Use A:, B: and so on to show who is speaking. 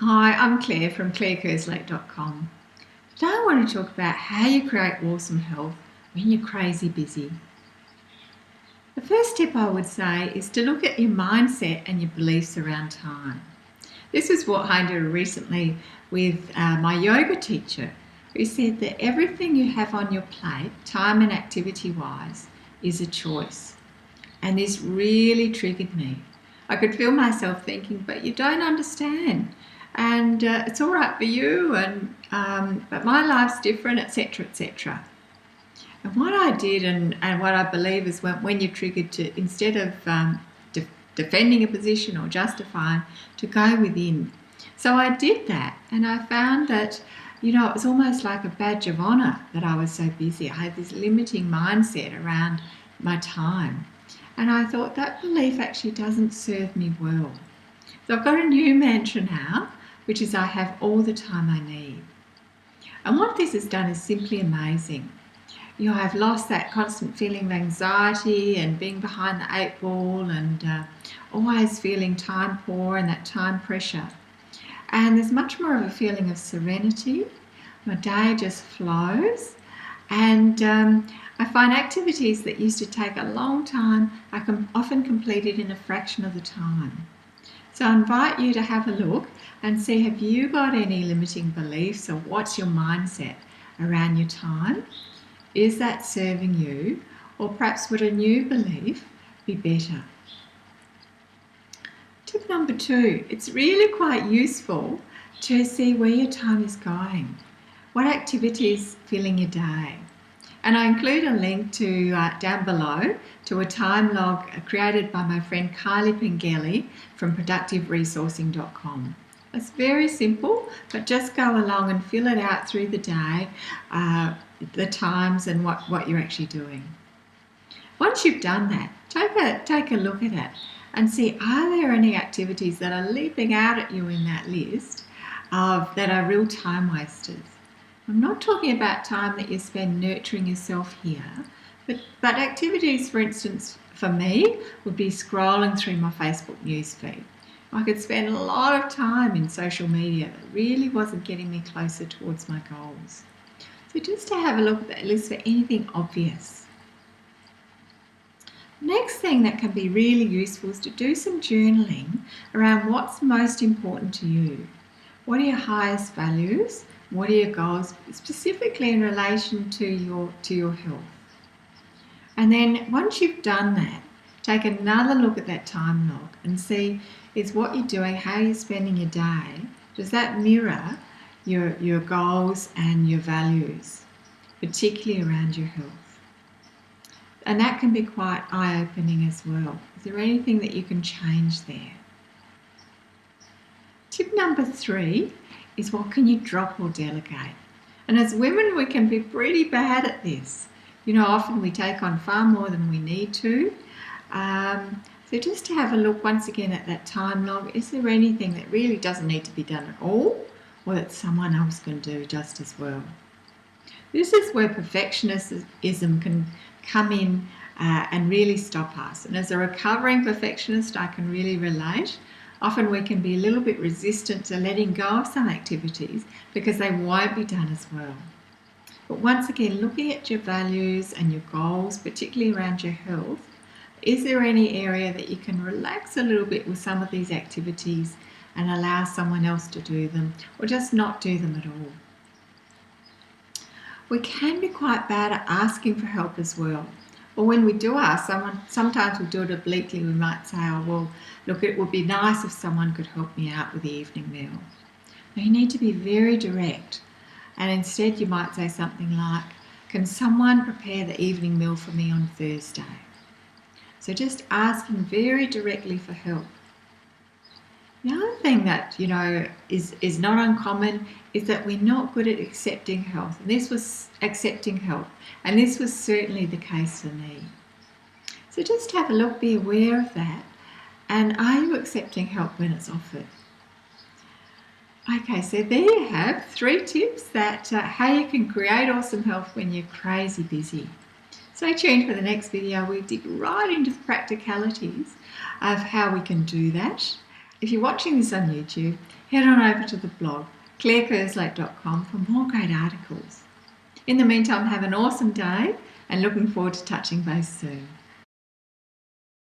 A: Hi, I'm Claire from clairekerslake.com. Today I want to talk about how you create awesome health when you're crazy busy. The first tip I would say is to look at your mindset and your beliefs around time. This is what I did recently with my yoga teacher, who said that everything you have on your plate, time and activity wise, is a choice. And this really triggered me. I could feel myself thinking, but you don't understand. And it's all right for you, but my life's different, etc., etc. And what I did, and what I believe is when you're triggered to, instead of defending a position or justifying, to go within. So I did that, and I found that, it was almost like a badge of honour that I was so busy. I had this limiting mindset around my time. And I thought that belief actually doesn't serve me well. So I've got a new mantra now, which is I have all the time I need. And what this has done is simply amazing. I've lost that constant feeling of anxiety and being behind the eight ball and always feeling time poor and that time pressure. And there's much more of a feeling of serenity. My day just flows. And I find activities that used to take a long time are often completed in a fraction of the time. So I invite you to have a look and see, have you got any limiting beliefs, or what's your mindset around your time? Is that serving you, or perhaps would a new belief be better? Tip number 2, it's really quite useful to see where your time is going. What activities filling your day? And I include a link to down below to a time log created by my friend Kylie Pengelly from productiveresourcing.com. It's very simple, but just go along and fill it out through the day, the times and what you're actually doing. Once you've done that, take a look at it and see, are there any activities that are leaping out at you in that list that are real time wasters? I'm not talking about time that you spend nurturing yourself here, but activities, for instance, for me, would be scrolling through my Facebook newsfeed. I could spend a lot of time in social media that really wasn't getting me closer towards my goals. So just to have a look at that list for anything obvious. Next thing that can be really useful is to do some journaling around what's most important to you. What are your highest values? What are your goals, specifically in relation to your health? And then once you've done that, take another look at that time log and see, is what you're doing, how you're spending your day, does that mirror your goals and your values, particularly around your health? And that can be quite eye-opening as well. Is there anything that you can change there? Tip number 3 is, what can you drop or delegate? And as women, we can be pretty bad at this. Often we take on far more than we need to. So just to have a look once again at that time log, is there anything that really doesn't need to be done at all, or that someone else can do just as well? This is where perfectionism can come in and really stop us. And as a recovering perfectionist, I can really relate. Often we can be a little bit resistant to letting go of some activities because they won't be done as well. But once again, looking at your values and your goals, particularly around your health, is there any area that you can relax a little bit with some of these activities and allow someone else to do them, or just not do them at all? We can be quite bad at asking for help as well. Or when we do ask someone, sometimes we do it obliquely. We might say, oh, well, look, it would be nice if someone could help me out with the evening meal. Now, you need to be very direct. And instead you might say something like, can someone prepare the evening meal for me on Thursday? So just asking very directly for help. The other thing that, is not uncommon is that we're not good at accepting help. And this was certainly the case for me. So just have a look, be aware of that, and are you accepting help when it's offered? Okay, so there you have 3 tips that how you can create awesome health when you're crazy busy. Stay tuned for the next video. We dig right into the practicalities of how we can do that. If you're watching this on YouTube, head on over to the blog, clairekerslake.com, for more great articles. In the meantime, have an awesome day and looking forward to touching base soon.